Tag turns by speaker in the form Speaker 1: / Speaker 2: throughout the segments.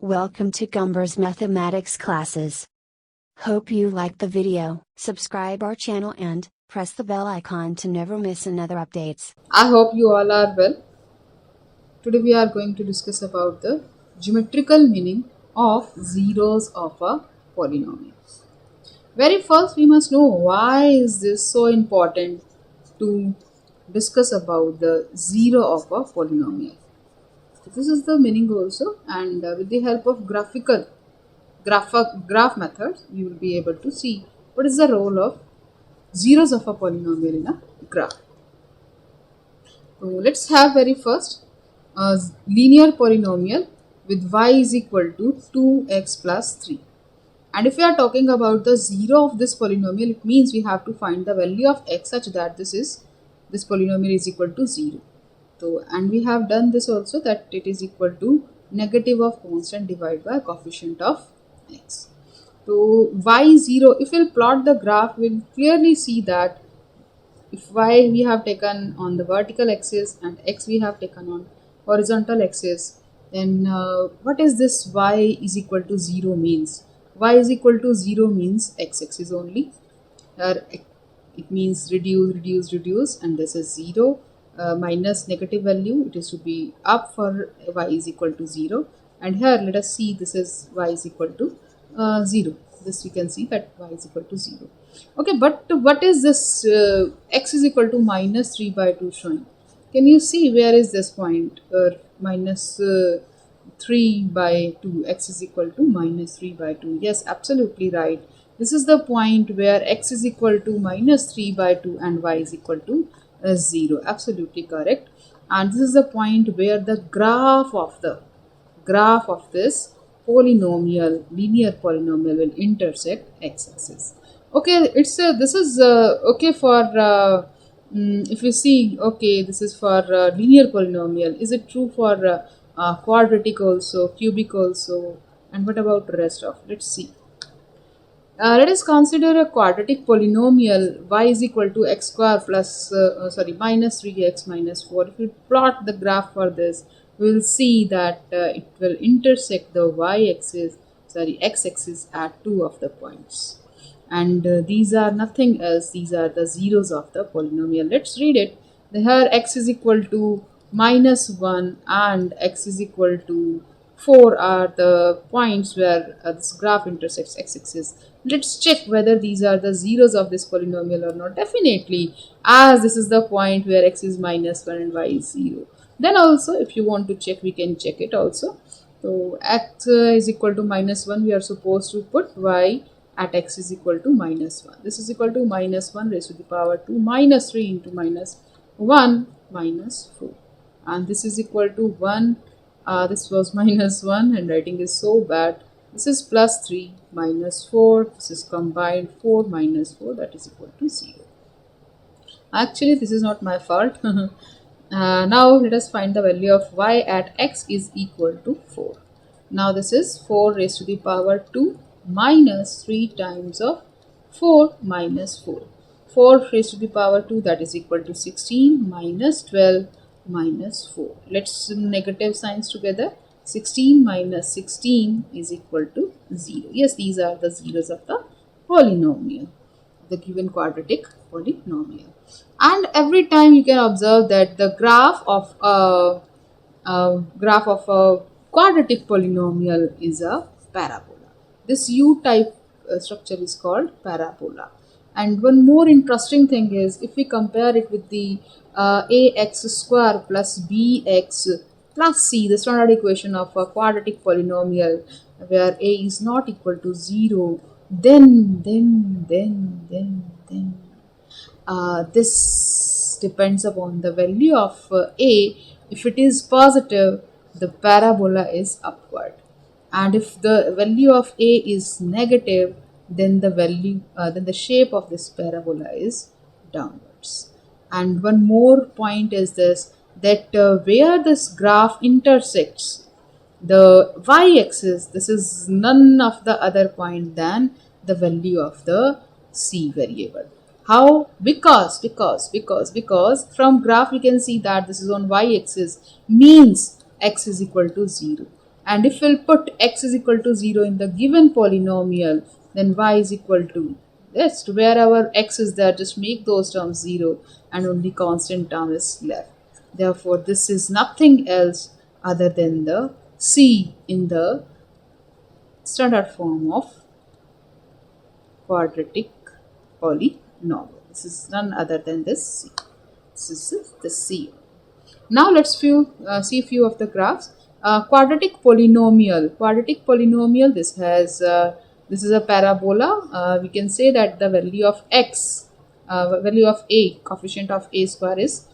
Speaker 1: Welcome to Gumber's Mathematics classes. Hope you liked the video. Subscribe our channel and press the bell icon to never miss another updates.
Speaker 2: I hope you all are well. Today we are going to discuss about the geometrical meaning of zeros of a polynomial. Very first we must know why is this so important to discuss about the zero of a polynomial. So this is the meaning also, and with the help of graph methods you will be able to see what is the role of zeros of a polynomial in a graph. So let's have very first a linear polynomial with y is equal to 2x plus 3. And if we are talking about the zero of this polynomial, it means we have to find the value of x such that this polynomial is equal to 0. So, and we have done this also, that it is equal to negative of constant divided by coefficient of x. So y0, if we'll plot the graph, we'll clearly see that if y we have taken on the vertical axis and x we have taken on horizontal axis, then what is this y is equal to 0 means? Y is equal to 0 means x-axis only. Here it means reduce, and this is 0 minus negative value. It is to be up for y is equal to 0. And here let us see, this is y is equal to 0. This we can see that y is equal to 0. Okay, but what is this x is equal to minus 3 by 2 showing? Can you see where is this point? Minus 3 by 2, x is equal to minus 3 by 2. Yes, absolutely right. This is the point where x is equal to minus 3 by 2 and y is equal to 0. Absolutely correct. And this is the point where the graph of this polynomial, linear polynomial, will intersect x-axis. Okay, this is okay for if you see, okay, this is for linear polynomial. Is it true for quadratic also, cubic also, and what about the rest of? Let's see. Let us consider a quadratic polynomial y is equal to x square plus minus 3x minus 4. If we plot the graph for this, we will see that it will intersect the x-axis at 2 of the points. And these are nothing else, these are the zeros of the polynomial. Let's read it. Here x is equal to minus 1 and x is equal to 4 are the points where this graph intersects x-axis. Let's check whether these are the zeros of this polynomial or not. Definitely, as this is the point where x is minus 1 and y is 0. Then also, if you want to check, we can check it also. So x is equal to minus 1, we are supposed to put y at x is equal to minus 1. This is equal to minus 1 raised to the power 2 minus 3 into minus 1 minus 4. And this is equal to 1. This was minus 1, and writing is so bad. This is plus 3 minus 4. This is combined 4 minus 4, that is equal to 0. Actually, this is not my fault. Now let us find the value of y at x is equal to 4. Now this is 4 raised to the power 2 minus 3 times of 4 minus 4. 4 raised to the power 2, that is equal to 16 minus 12 minus 4. Let's negative signs together. 16 minus 16 is equal to 0. Yes, these are the zeros of the polynomial, the given quadratic polynomial. And every time you can observe that the graph of a quadratic polynomial is a parabola. This U-type structure is called parabola. And one more interesting thing is, if we compare it with the ax square plus bx plus c, the standard equation of a quadratic polynomial where a is not equal to 0, then this depends upon the value of a. If it is positive, the parabola is upward, and if the value of a is negative, then the shape of this parabola is downwards. And one more point is this, that where this graph intersects the y-axis, this is none of the other point than the value of the c variable. How? Because from graph we can see that this is on y-axis, means x is equal to 0. And if we'll put x is equal to 0 in the given polynomial, then y is equal to this. To wherever x is there, just make those terms 0 and only constant term is left. Therefore, this is nothing else other than the c in the standard form of quadratic polynomial. This is none other than this c. This is the c. Now let's see a few of the graphs. Quadratic polynomial. Quadratic polynomial. This has this is a parabola. We can say that the value of x, value of a, coefficient of a square is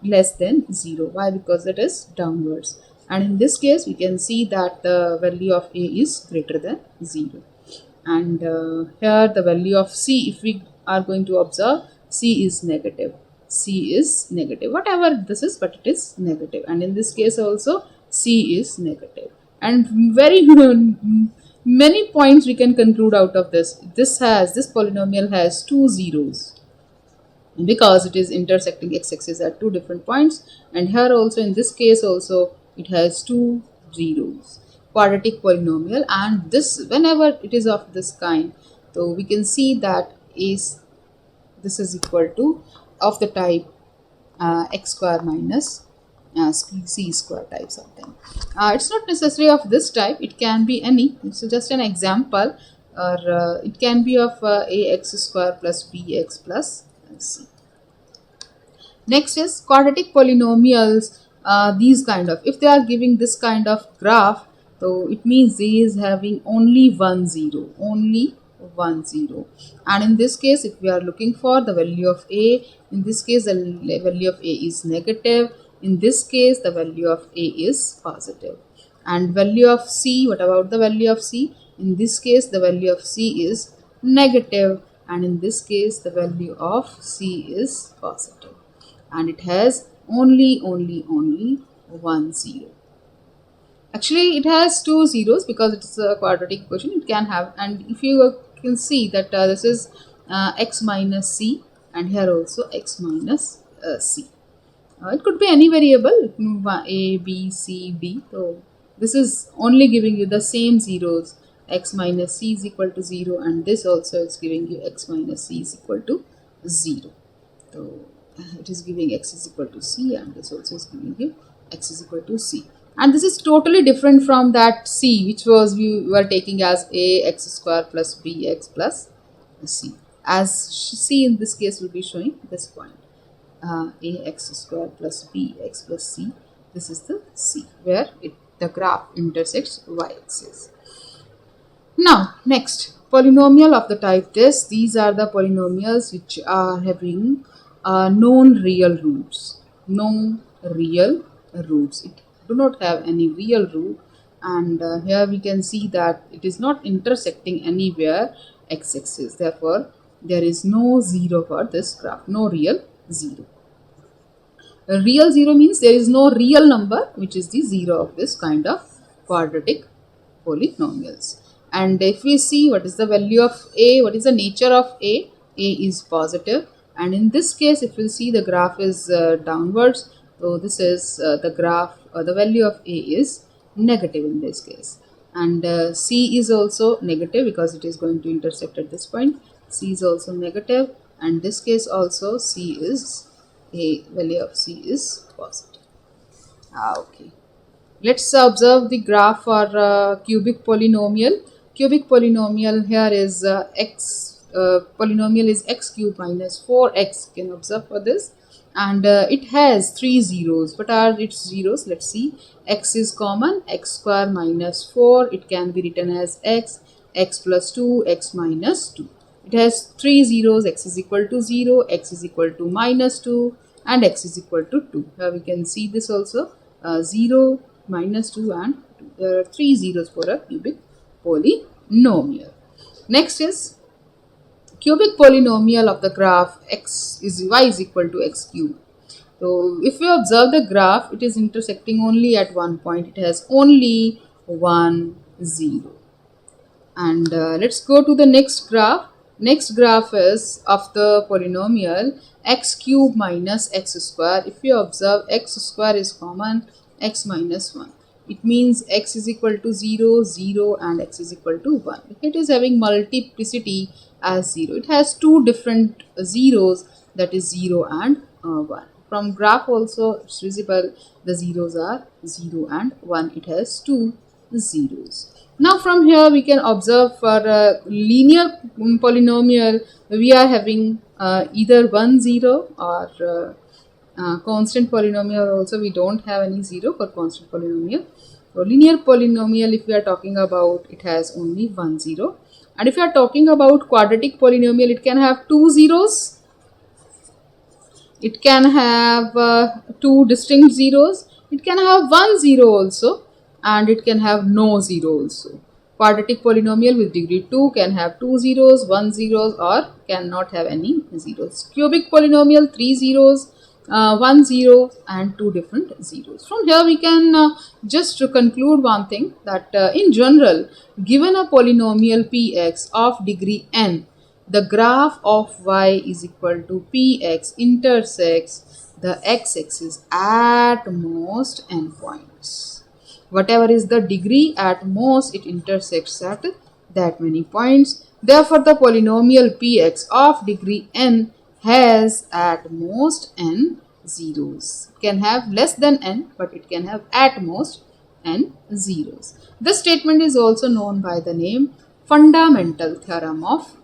Speaker 2: less than 0. Why? Because it is downwards. And in this case, we can see that the value of a is greater than 0. And here the value of c, if we are going to observe, c is negative. C is negative, whatever this is, but it is negative. And in this case also, c is negative. And very many points we can conclude out of this. This polynomial has two zeros because it is intersecting x-axis at two different points. And here also, in this case also, it has two zeros. Quadratic polynomial, and this, whenever it is of this kind, so we can see that this is equal to of the type x square minus c square type something. It's not necessary of this type, it can be any. It's just an example, or it can be of ax square plus bx plus c. Next is quadratic polynomials. These kind of, if they are giving this kind of graph, so it means they is having only one zero, and in this case, if we are looking for the value of a, in this case the value of a is negative, in this case the value of a is positive. And value of c, what about the value of c? In this case the value of c is negative, and in this case the value of c is positive, and it has only one zero. Actually, it has two zeros because it's a quadratic equation. It can have, and if you can see that this is x minus c, and here also x minus c. It could be any variable, a, b, c, d. So this is only giving you the same zeros. X minus c is equal to 0, and this also is giving you x minus c is equal to 0. So it is giving x is equal to c, and this also is giving you x is equal to c. And this is totally different from that c, which was we were taking as a x square plus bx plus c. As c in this case will be showing this point, a x square plus bx plus c. This is the c where the graph intersects y-axis. Now next, polynomial of the type this. These are the polynomials which are having known real roots. It do not have any real root, and here we can see that it is not intersecting anywhere x-axis. Therefore, there is no zero for this graph, no real zero. A real zero means there is no real number which is the zero of this kind of quadratic polynomials. And if we see what is the value of a, what is the nature of a is positive, and in this case if we see the graph is downwards, so this is the graph, the value of a is negative in this case, and c is also negative because it is going to intersect at this point. C is also negative, and this case also c is a value of c is positive. Okay, let's observe the graph for cubic polynomial. Cubic polynomial here is polynomial is x cube minus 4x. You can observe for this, and it has three zeros. What are its zeros? Let's see. X is common, x square minus 4. It can be written as x plus 2, x minus 2. It has three zeros. X is equal to 0, x is equal to minus 2, and x is equal to 2. Here we can see this also, 0, minus 2 and 2. There are three zeros for a cubic polynomial. Next is cubic polynomial of the graph y is equal to x cube. So if you observe the graph, it is intersecting only at one point. It has only 1 0. And let's go to the next graph. Next graph is of the polynomial x cube minus x square. If you observe, x square is common, x minus 1. it means x is equal to 0, 0 and x is equal to 1. If it is having multiplicity as 0, it has two different zeros, that is 0 and 1. From graph also it's visible, the zeros are 0 and 1. It has two zeros. Now from here we can observe for a linear polynomial we are having either 1 0 or constant polynomial also we don't have any zero for constant polynomial. So linear polynomial, if we are talking about, it has only 1 0. And if you are talking about quadratic polynomial, it can have two zeros. It can have two distinct zeros. It can have 1 0 also, and it can have no zero also. Quadratic polynomial with degree 2 can have two zeros, 1 zeros, or cannot have any zeros. Cubic polynomial, 3 zeros, 1 0 and two different zeros. From here we can just conclude one thing, that in general, given a polynomial px of degree n, the graph of y is equal to px intersects the x-axis at most n points. Whatever is the degree, at most it intersects at that many points. Therefore, the polynomial px of degree n has at most n zeros. It can have less than n, but it can have at most n zeros. This statement is also known by the name fundamental theorem of